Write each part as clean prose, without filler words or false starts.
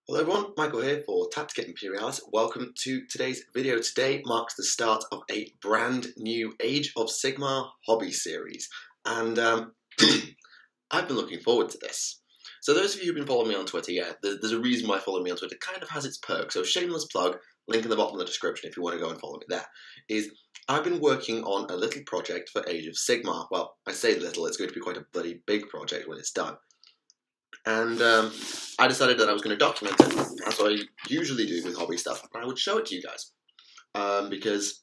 Hello everyone, Michael here for Tactica Imperialis. Welcome to today's video. Today marks the start of a brand new Age of Sigmar hobby series, and I've been looking forward to this. So those of you who've been following me on Twitter, there's a reason why following me on Twitter. It kind of has its perks, so shameless plug, link in the bottom of the description if you want to go and follow me there, is I've been working on a little project for Age of Sigmar. Well, I say little, it's going to be quite a bloody big project when it's done. And I decided that I was going to document it, as I usually do with hobby stuff, and I would show it to you guys. Because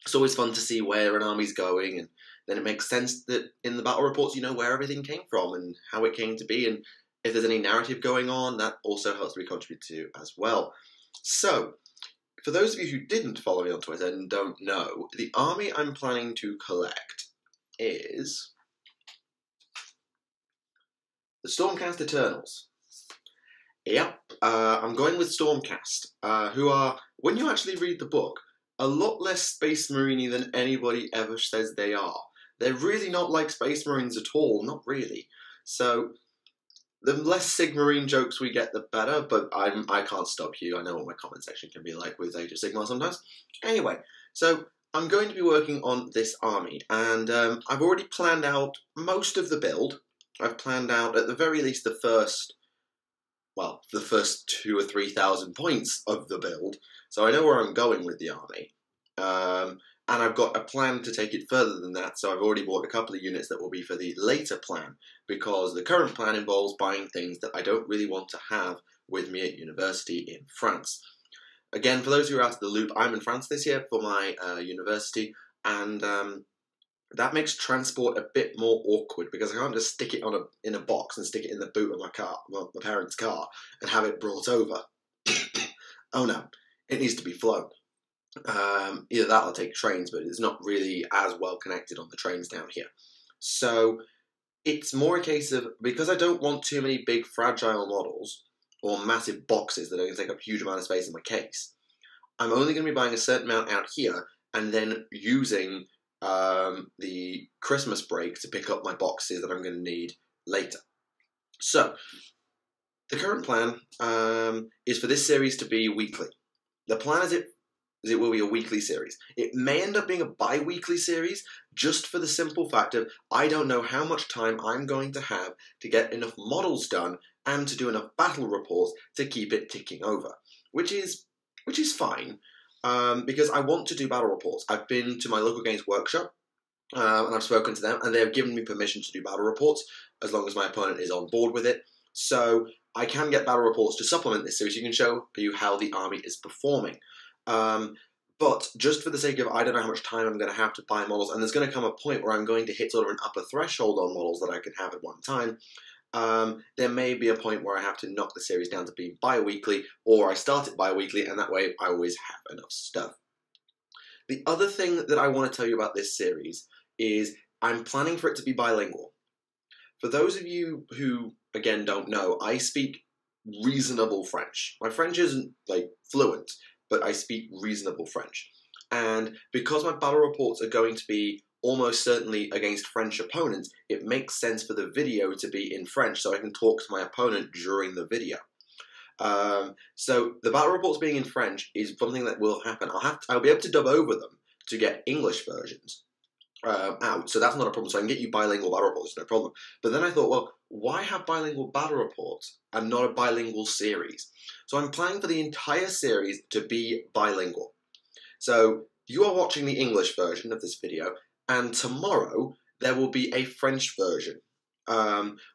it's always fun to see where an army's going, and then it makes sense that in the battle reports you know where everything came from and how it came to be, and if there's any narrative going on, that also helps me contribute to as well. So, for those of you who didn't follow me on Twitter and don't know, the army I'm planning to collect is the Stormcast Eternals. Yep, I'm going with Stormcast, who are, when you actually read the book, a lot less Space Marine-y than anybody ever says they are. They're really not like Space Marines at all, not really. So, the less Sigmarine jokes we get, the better, but I can't stop you. I know what my comment section can be like with Age of Sigmar sometimes. Anyway, so I'm going to be working on this army, and I've already planned out most of the build. I've planned out, at the very least, the first 2,000 or 3,000 points of the build, so I know where I'm going with the army. And I've got a plan to take it further than that, so I've already bought a couple of units that will be for the later plan, because the current plan involves buying things that I don't really want to have with me at university in France. Again, for those who are out of the loop, I'm in France this year for my university, and that makes transport a bit more awkward because I can't just stick it in a box and stick it in the boot of my parents' car, and have it brought over. Oh no, it needs to be flown. Either that or take trains, but it's not really as well connected on the trains down here. So it's more a case of, because I don't want too many big fragile models or massive boxes that are going to take up a huge amount of space in my case, I'm only going to be buying a certain amount out here and then using the Christmas break to pick up my boxes that I'm going to need later. So, the current plan is for this series to be weekly. The plan is it will be a weekly series. It may end up being a bi-weekly series, just for the simple fact of I don't know how much time I'm going to have to get enough models done and to do enough battle reports to keep it ticking over, which is fine. Because I want to do battle reports. I've been to my local games workshop, and I've spoken to them, and they have given me permission to do battle reports, as long as my opponent is on board with it. So I can get battle reports to supplement this series. You can show you how the army is performing. But just for the sake of, I don't know how much time I'm going to have to buy models, and there's going to come a point where I'm going to hit sort of an upper threshold on models that I can have at one time. There may be a point where I have to knock the series down to being bi-weekly, or I start it bi-weekly, and that way I always have enough stuff. The other thing that I want to tell you about this series is I'm planning for it to be bilingual. For those of you who, again, don't know, I speak reasonable French. My French isn't, like, fluent, but I speak reasonable French. And because my battle reports are going to be almost certainly against French opponents, it makes sense for the video to be in French so I can talk to my opponent during the video. So the battle reports being in French is something that will happen. I'll be able to dub over them to get English versions out, so that's not a problem. So I can get you bilingual battle reports, no problem. But then I thought, well, why have bilingual battle reports and not a bilingual series? So I'm planning for the entire series to be bilingual. So you are watching the English version of this video, and tomorrow there will be a French version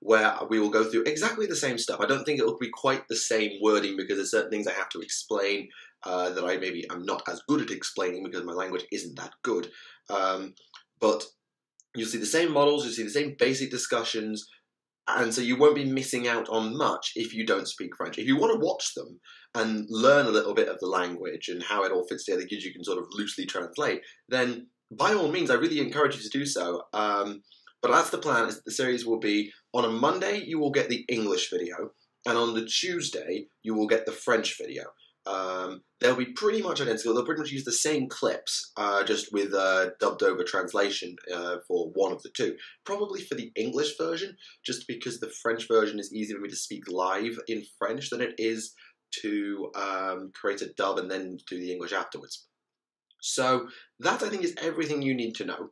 where we will go through exactly the same stuff. I don't think it will be quite the same wording because there's certain things I have to explain that I'm not as good at explaining because my language isn't that good. But you'll see the same models, you'll see the same basic discussions, and so you won't be missing out on much if you don't speak French. If you want to watch them and learn a little bit of the language and how it all fits together because you can sort of loosely translate, then by all means, I really encourage you to do so. But that's the plan. The series will be, on a Monday, you will get the English video, and on the Tuesday, you will get the French video. They'll be pretty much identical. They'll pretty much use the same clips, just with dubbed over translation for one of the two. Probably for the English version, just because the French version is easier for me to speak live in French than it is to create a dub and then do the English afterwards. So that, I think, is everything you need to know.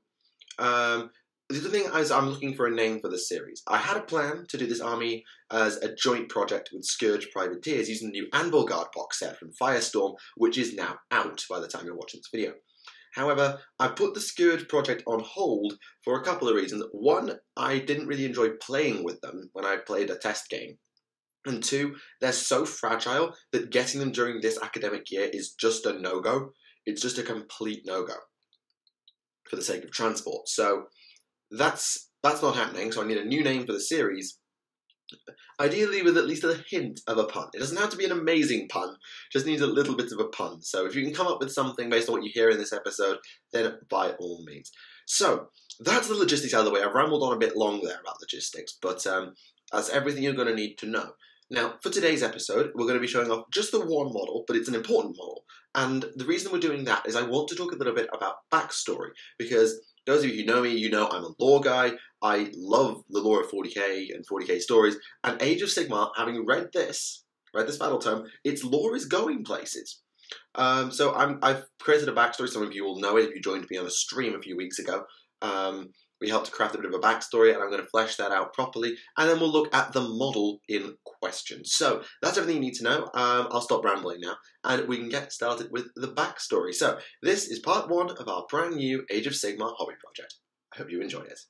The other thing is I'm looking for a name for the series. I had a plan to do this army as a joint project with Scourge Privateers using the new Anvil Guard box set from Firestorm, which is now out by the time you're watching this video. However, I put the Scourge project on hold for a couple of reasons. One, I didn't really enjoy playing with them when I played a test game. And two, they're so fragile that getting them during this academic year is just a no-go. It's just a complete no-go for the sake of transport. So that's not happening, so I need a new name for the series. Ideally with at least a hint of a pun. It doesn't have to be an amazing pun, just needs a little bit of a pun. So if you can come up with something based on what you hear in this episode, then by all means. So that's the logistics out of the way. I've rambled on a bit long there about logistics, but that's everything you're going to need to know. Now, for today's episode, we're going to be showing off just the one model, but it's an important model. And the reason we're doing that is I want to talk a little bit about backstory, because those of you who know me, you know I'm a lore guy. I love the lore of 40k and 40k stories, and Age of Sigmar, having read this battle tome, its lore is going places. So I've created a backstory. Some of you will know it if you joined me on a stream a few weeks ago. We helped craft a bit of a backstory, and I'm going to flesh that out properly, and then we'll look at the model in question. So that's everything you need to know. I'll stop rambling now, and we can get started with the backstory. So this is part one of our brand new Age of Sigmar hobby project. I hope you enjoy it.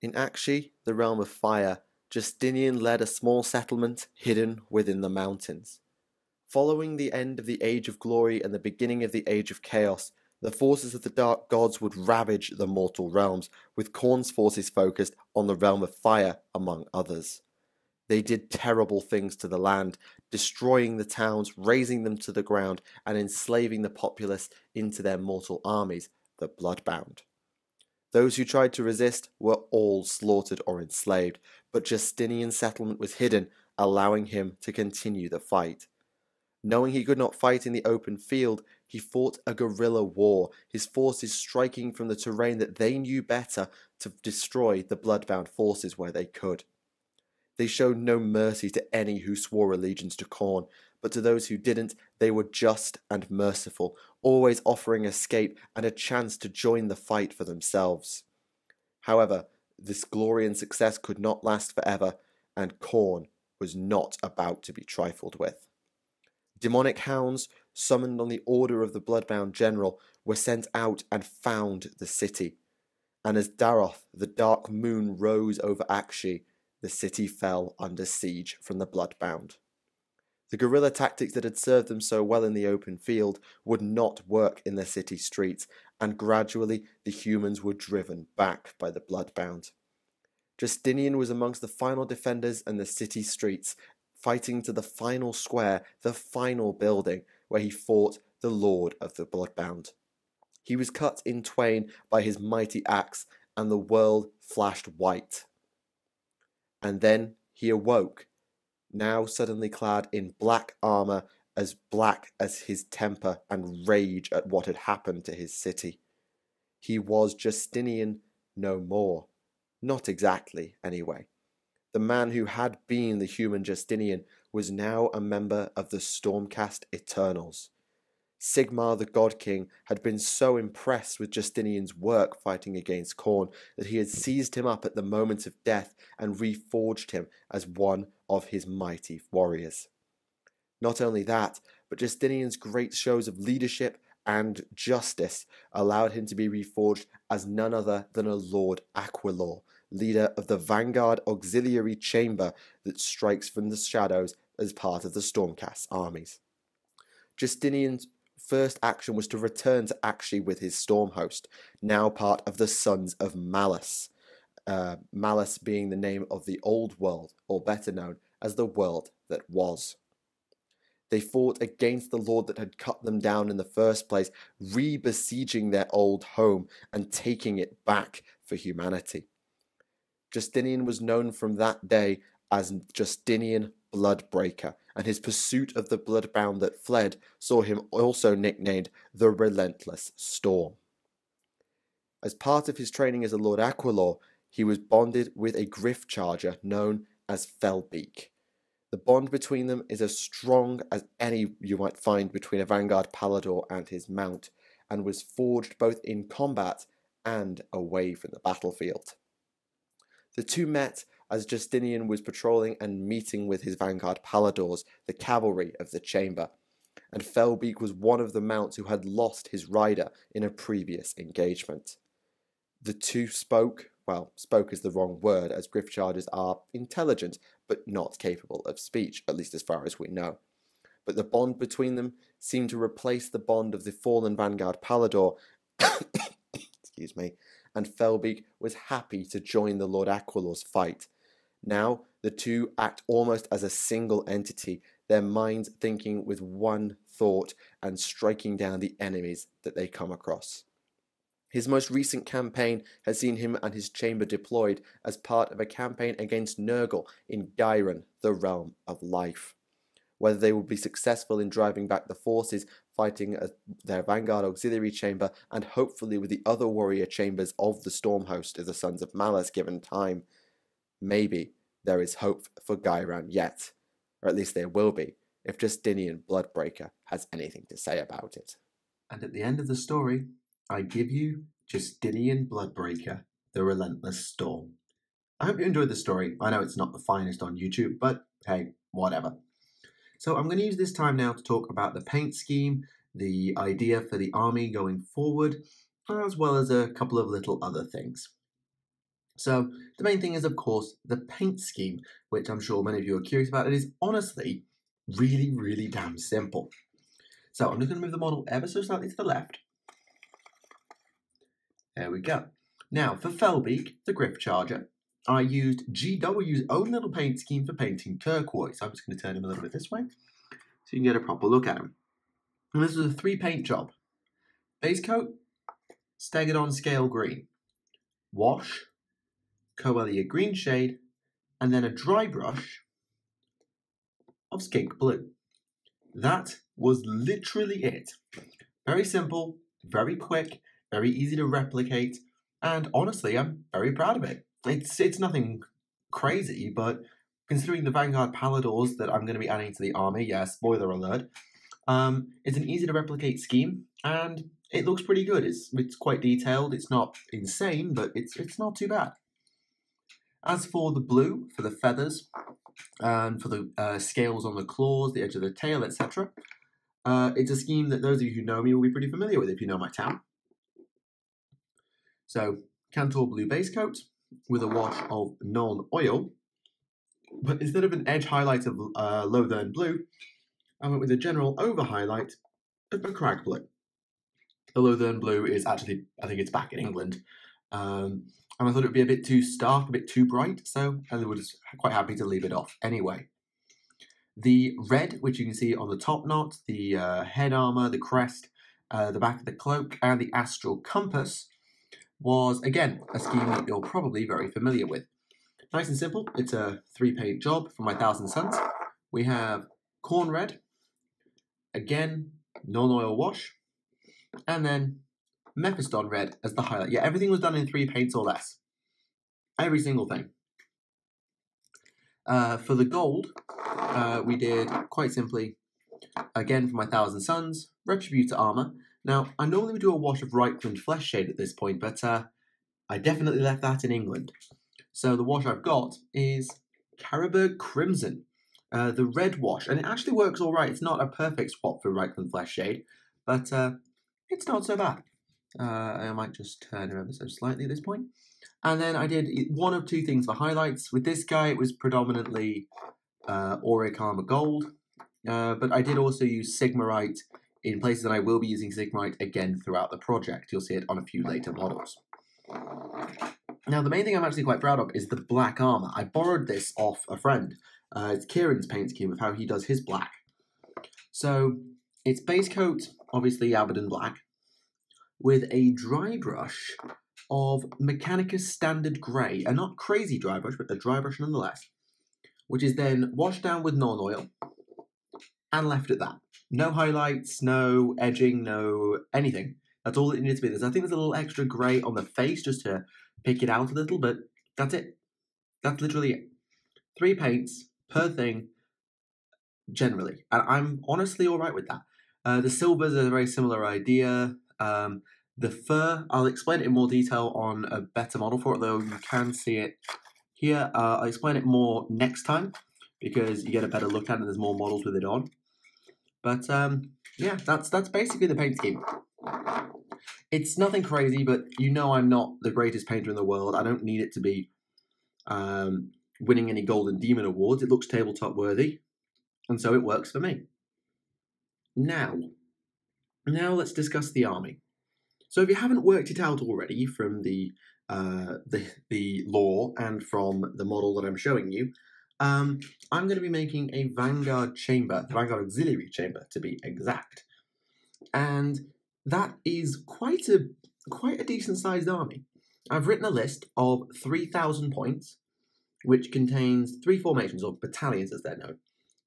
In Akshi, the realm of fire, Justinian led a small settlement hidden within the mountains. Following the end of the Age of Glory and the beginning of the Age of Chaos, the forces of the Dark Gods would ravage the mortal realms, with Khorne's forces focused on the realm of fire, among others. They did terrible things to the land, destroying the towns, razing them to the ground, and enslaving the populace into their mortal armies, the Bloodbound. Those who tried to resist were all slaughtered or enslaved, but Justinian's settlement was hidden, allowing him to continue the fight. Knowing he could not fight in the open field, he fought a guerrilla war, his forces striking from the terrain that they knew better to destroy the Bloodbound forces where they could. They showed no mercy to any who swore allegiance to Khorne, but to those who didn't, they were just and merciful, always offering escape and a chance to join the fight for themselves. However, this glory and success could not last forever, and Khorne was not about to be trifled with. Demonic hounds, summoned on the order of the Bloodbound general, were sent out and found the city. And as Daroth, the dark moon, rose over Akshi, the city fell under siege from the Bloodbound. The guerrilla tactics that had served them so well in the open field would not work in the city streets, and gradually the humans were driven back by the Bloodbound. Justinian was amongst the final defenders in the city streets, fighting to the final square, the final building, where he fought the Lord of the Bloodbound. He was cut in twain by his mighty axe, and the world flashed white. And then he awoke, now suddenly clad in black armour, as black as his temper and rage at what had happened to his city. He was Justinian no more. Not exactly, anyway. The man who had been the human Justinian was now a member of the Stormcast Eternals. Sigmar the God King had been so impressed with Justinian's work fighting against Khorne that he had seized him up at the moment of death and reforged him as one of his mighty warriors. Not only that, but Justinian's great shows of leadership and justice allowed him to be reforged as none other than a Lord Aquilor, leader of the Vanguard Auxiliary Chamber that strikes from the shadows as part of the Stormcast armies. Justinian's first action was to return to Akshi with his storm host, now part of the Sons of Malice. Malice being the name of the old world, or better known as the world that was. They fought against the Lord that had cut them down in the first place, re-besieging their old home and taking it back for humanity. Justinian was known from that day as Justinian Bloodbreaker, and his pursuit of the Bloodbound that fled saw him also nicknamed the Relentless Storm. As part of his training as a Lord Aquilor, he was bonded with a Griff Charger known as Fellbeak. The bond between them is as strong as any you might find between a Vanguard Palador and his mount, and was forged both in combat and away from the battlefield. The two met as Justinian was patrolling and meeting with his Vanguard Paladors, the cavalry of the chamber, and Felbeek was one of the mounts who had lost his rider in a previous engagement. The two spoke is the wrong word, as Griff Chargers are intelligent but not capable of speech, at least as far as we know. But the bond between them seemed to replace the bond of the fallen Vanguard Palador, excuse me, and Felbeek was happy to join the Lord Aquilor's fight. Now, the two act almost as a single entity, their minds thinking with one thought and striking down the enemies that they come across. His most recent campaign has seen him and his chamber deployed as part of a campaign against Nurgle in Gyron, the Realm of Life. Whether they will be successful in driving back the forces fighting their Vanguard Auxiliary Chamber and hopefully with the other warrior chambers of the Stormhost of the Sons of Malus given time, maybe there is hope for Gyron yet, or at least there will be, if Justinian Bloodbreaker has anything to say about it. And at the end of the story, I give you Justinian Bloodbreaker, the Relentless Storm. I hope you enjoyed the story. I know it's not the finest on YouTube, but hey, whatever. So I'm going to use this time now to talk about the paint scheme, the idea for the army going forward, as well as a couple of little other things. So the main thing is, of course, the paint scheme, which I'm sure many of you are curious about. It is honestly really, really damn simple. So I'm just going to move the model ever so slightly to the left. There we go. Now, for Felbeek, the Griff Charger, I used GW's own little paint scheme for painting turquoise. I'm just going to turn him a little bit this way so you can get a proper look at him. And this was a 3-paint job. Base coat, staggered on scale green. Wash, Coelia green shade, and then a dry brush of skink blue. That was literally it. Very simple, very quick, very easy to replicate, and honestly, I'm very proud of it. It's nothing crazy, but considering the Vanguard Paladors that I'm going to be adding to the army, yeah, spoiler alert, it's an easy to replicate scheme, and it looks pretty good. It's quite detailed. It's not insane, but it's not too bad. As for the blue, for the feathers, and for the scales on the claws, the edge of the tail, etc., it's a scheme that those of you who know me will be pretty familiar with if you know my town. So, Cantor blue base coat with a wash of Nuln oil, but instead of an edge highlight of Lothern blue, I went with a general over highlight of a Crag blue. The Lothern blue is actually, I think it's back in England, and I thought it would be a bit too stark, a bit too bright, so I was quite happy to leave it off anyway. The red, which you can see on the top knot, the head armour, the crest, the back of the cloak, and the astral compass, was, again, a scheme that you're probably very familiar with. Nice and simple. It's a 3-paint job for my 1,000 Suns. We have corn red, again, non-oil wash, and then Mephiston red as the highlight. Yeah, everything was done in 3 paints or less. Every single thing. For the gold, we did, quite simply, again for my 1,000 Suns, Retributor armor. Now, I normally would do a wash of Reichland Flesh Shade at this point, but I definitely left that in England. So the wash I've got is Carroburg Crimson, the red wash, and it actually works all right. It's not a perfect swap for Reichland Flesh Shade, but it's not so bad. I might just turn it ever so slightly at this point. And then I did one of 2 things for highlights. With this guy, it was predominantly Auric Armor Gold, but I did also use Sigmarite in places that I will be using Sigmarite again throughout the project. You'll see it on a few later models. Now, the main thing I'm actually quite proud of is the black armor. I borrowed this off a friend. It's Kieran's paint scheme of how he does his black. So, it's base coat, obviously Abaddon black, with a dry brush of Mechanicus Standard Grey. A not crazy dry brush, but a dry brush nonetheless, which is then washed down with non-oil and left at that. No highlights, no edging, no anything. That's all it needed to be. I think there's a little extra grey on the face just to pick it out a little, but that's it. That's literally it. 3 paints per thing, generally, and I'm honestly all right with that. The silvers are a very similar idea. The fur, I'll explain it in more detail on a better model for it, though you can see it here. I'll explain it more next time because you get a better look at it and there's more models with it on. But yeah, that's basically the paint scheme. It's nothing crazy, but you know I'm not the greatest painter in the world. I don't need it to be winning any Golden Demon Awards. It looks tabletop worthy, and so it works for me. Now let's discuss the army. So if you haven't worked it out already from the lore and from the model that I'm showing you, I'm going to be making a Vanguard chamber, the Vanguard Auxiliary chamber to be exact, and that is quite a decent sized army. I've written a list of 3,000 points, which contains 3 formations, or battalions as they're known.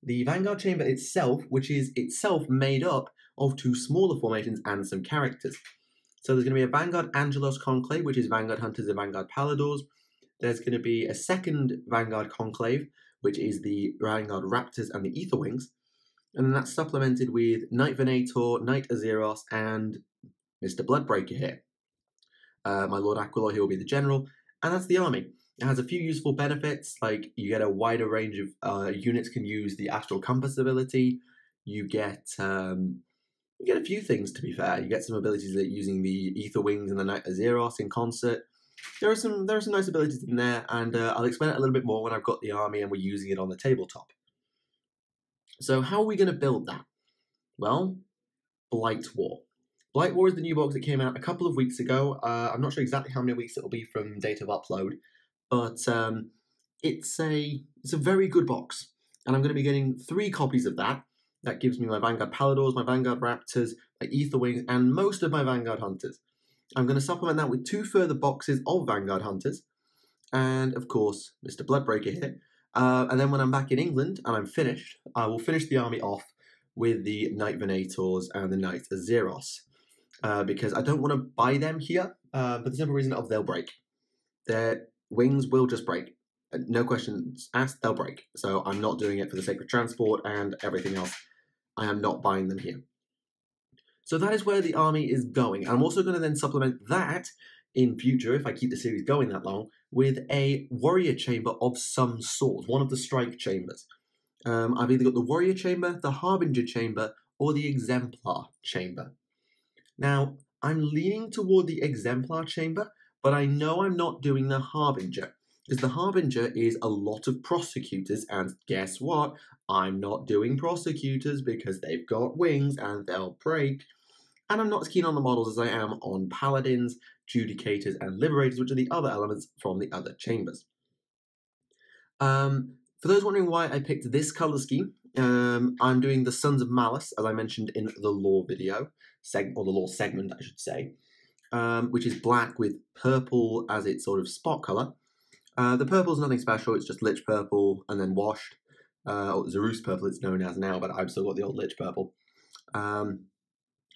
The Vanguard chamber itself, which is itself made up of 2 smaller formations and some characters. So there's going to be a Vanguard Angelos Conclave, which is Vanguard Hunters and Vanguard Paladors. There's going to be a second Vanguard Conclave, which is the Vanguard Raptors and the Aetherwings. And then that's supplemented with Knight Venator, Knight Azeros, and Mr. Bloodbreaker here. My Lord Aquilor, he will be the general. And that's the army. It has a few useful benefits, like you get a wider range of units can use the Astral Compass ability. You get a few things, to be fair. You get some abilities like using the Ether Wings and the Knight Azeros in concert. There are some nice abilities in there, and I'll explain it a little bit more when I've got the army and we're using it on the tabletop. So how are we going to build that? Well, Blight War. Blight War is the new box that came out a couple of weeks ago. I'm not sure exactly how many weeks it will be from date of upload, but it's a very good box, and I'm going to be getting 3 copies of that. That gives me my Vanguard Paladors, my Vanguard Raptors, my Aetherwings, and most of my Vanguard Hunters. I'm going to supplement that with 2 further boxes of Vanguard Hunters, and of course, Mr. Bloodbreaker here. And then when I'm back in England and I'm finished, I will finish the army off with the Knight Venators and the Knight Azeros, because I don't want to buy them here, for the simple reason of they'll break. Their wings will just break. No questions asked, they'll break. So I'm not doing it for the sake of transport and everything else. I am not buying them here. So that is where the army is going. I'm also going to then supplement that in future, if I keep the series going that long, with a warrior chamber of some sort, one of the strike chambers. I've either got the warrior chamber, the harbinger chamber, or the exemplar chamber. Now, I'm leaning toward the exemplar chamber, but I know I'm not doing the harbinger, because the harbinger is a lot of prosecutors, and guess what? I'm not doing prosecutors because they've got wings and they'll break. And I'm not as keen on the models as I am on paladins, judicators, and liberators, which are the other elements from the other chambers. For those wondering why I picked this color scheme, I'm doing the Sons of Malice, as I mentioned in the lore video, or the lore segment, I should say, which is black with purple as its sort of spot color. The purple is nothing special, it's just Lich purple and then washed, or Zerus purple it's known as now, but I've still got the old Lich purple.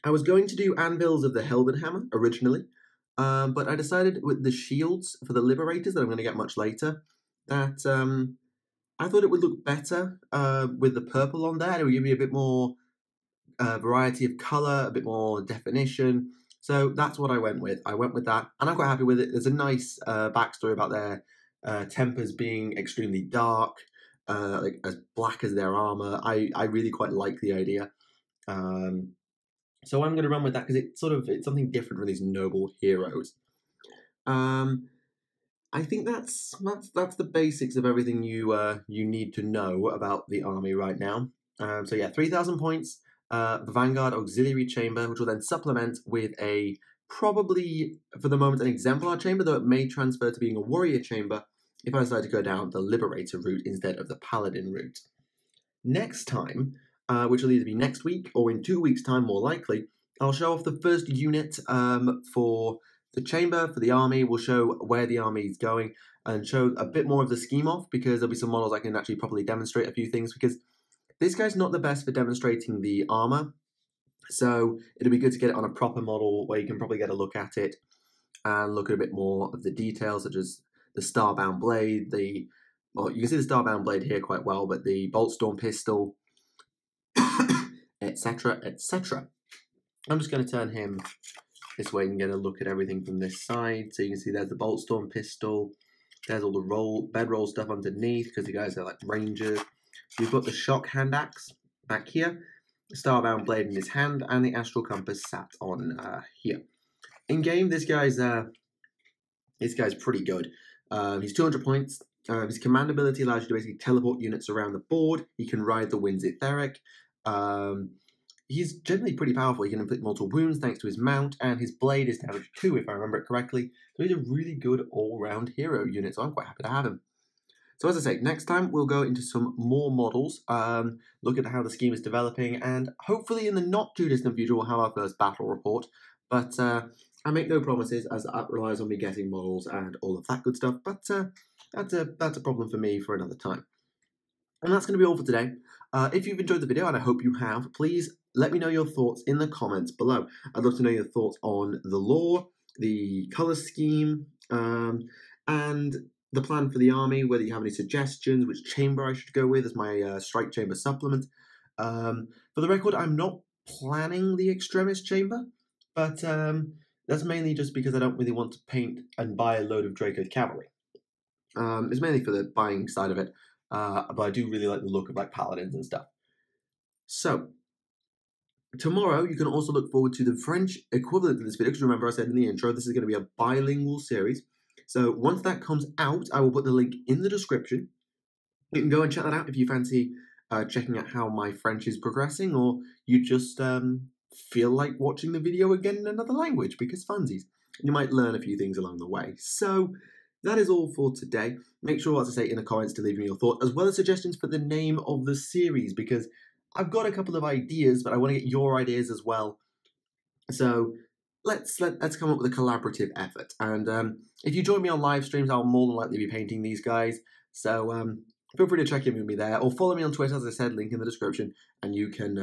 I was going to do Anvils of the Heldenhammer originally, but I decided with the shields for the Liberators that I'm going to get much later, that I thought it would look better with the purple on there. It would give me a bit more variety of colour, a bit more definition. So that's what I went with. I went with that, and I'm quite happy with it. There's a nice backstory about their tempers being extremely dark, like as black as their armour. I really quite like the idea. So I'm going to run with that because it's something different from these noble heroes. I think that's the basics of everything you need to know about the army right now. So yeah, 3,000 points. The Vanguard Auxiliary Chamber, which will then supplement with a probably for the moment an exemplar chamber, though it may transfer to being a warrior chamber if I decide to go down the Liberator route instead of the Paladin route. Next time, which will either be next week or in 2 weeks' time more likely, I'll show off the first unit for the chamber, for the army. We'll show where the army is going and show a bit more of the scheme off, because there'll be some models I can actually properly demonstrate a few things, because this guy's not the best for demonstrating the armor. So it'll be good to get it on a proper model where you can probably get a look at it and look at a bit more of the details, such as the Starbound Blade, well, you can see the Starbound Blade here quite well, but the Boltstorm Pistol, etc., etc. I'm just going to turn him this way and get a look at everything from this side. So you can see there's the Boltstorm pistol. There's all the bedroll stuff underneath because you guys are like rangers. You've got the shock hand axe back here, the starbound blade in his hand, and the astral compass sat on here. In game, this guy's pretty good. He's 200 points. His command ability allows you to basically teleport units around the board. He can ride the Wind's Etheric. He's generally pretty powerful. He can inflict multiple wounds thanks to his mount, and his blade is damage 2, if I remember it correctly. So he's a really good all-round hero unit, so I'm quite happy to have him. So as I say, next time we'll go into some more models, look at how the scheme is developing, and hopefully in the not-too-distant future we'll have our first battle report. But I make no promises, as that relies on me getting models and all of that good stuff, but that's a problem for me for another time. And that's going to be all for today. If you've enjoyed the video, and I hope you have, please let me know your thoughts in the comments below. I'd love to know your thoughts on the lore, the colour scheme, and the plan for the army, whether you have any suggestions, which chamber I should go with as my strike chamber supplement. For the record, I'm not planning the extremist chamber, but that's mainly just because I don't really want to paint and buy a load of Draco's cavalry. It's mainly for the buying side of it. But I do really like the look of like paladins and stuff. So, tomorrow you can also look forward to the French equivalent of this video, because remember I said in the intro, this is going to be a bilingual series. So once that comes out, I will put the link in the description. You can go and check that out if you fancy checking out how my French is progressing, or you just feel like watching the video again in another language, because funsies. You might learn a few things along the way. So, that is all for today. Make sure, as I say, in the comments to leave me your thoughts, as well as suggestions for the name of the series, because I've got a couple of ideas, but I want to get your ideas as well. So let's come up with a collaborative effort. And if you join me on live streams, I'll more than likely be painting these guys. So feel free to check in with me there, or follow me on Twitter, as I said, link in the description, and you can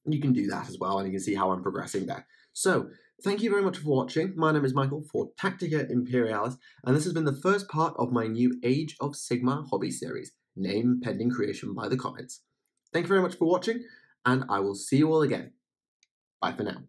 do that as well, and you can see how I'm progressing there. So, thank you very much for watching. My name is Michael for Tactica Imperialis, and this has been the first part of my new Age of Sigmar hobby series, name pending creation by the comments. Thank you very much for watching, and I will see you all again. Bye for now.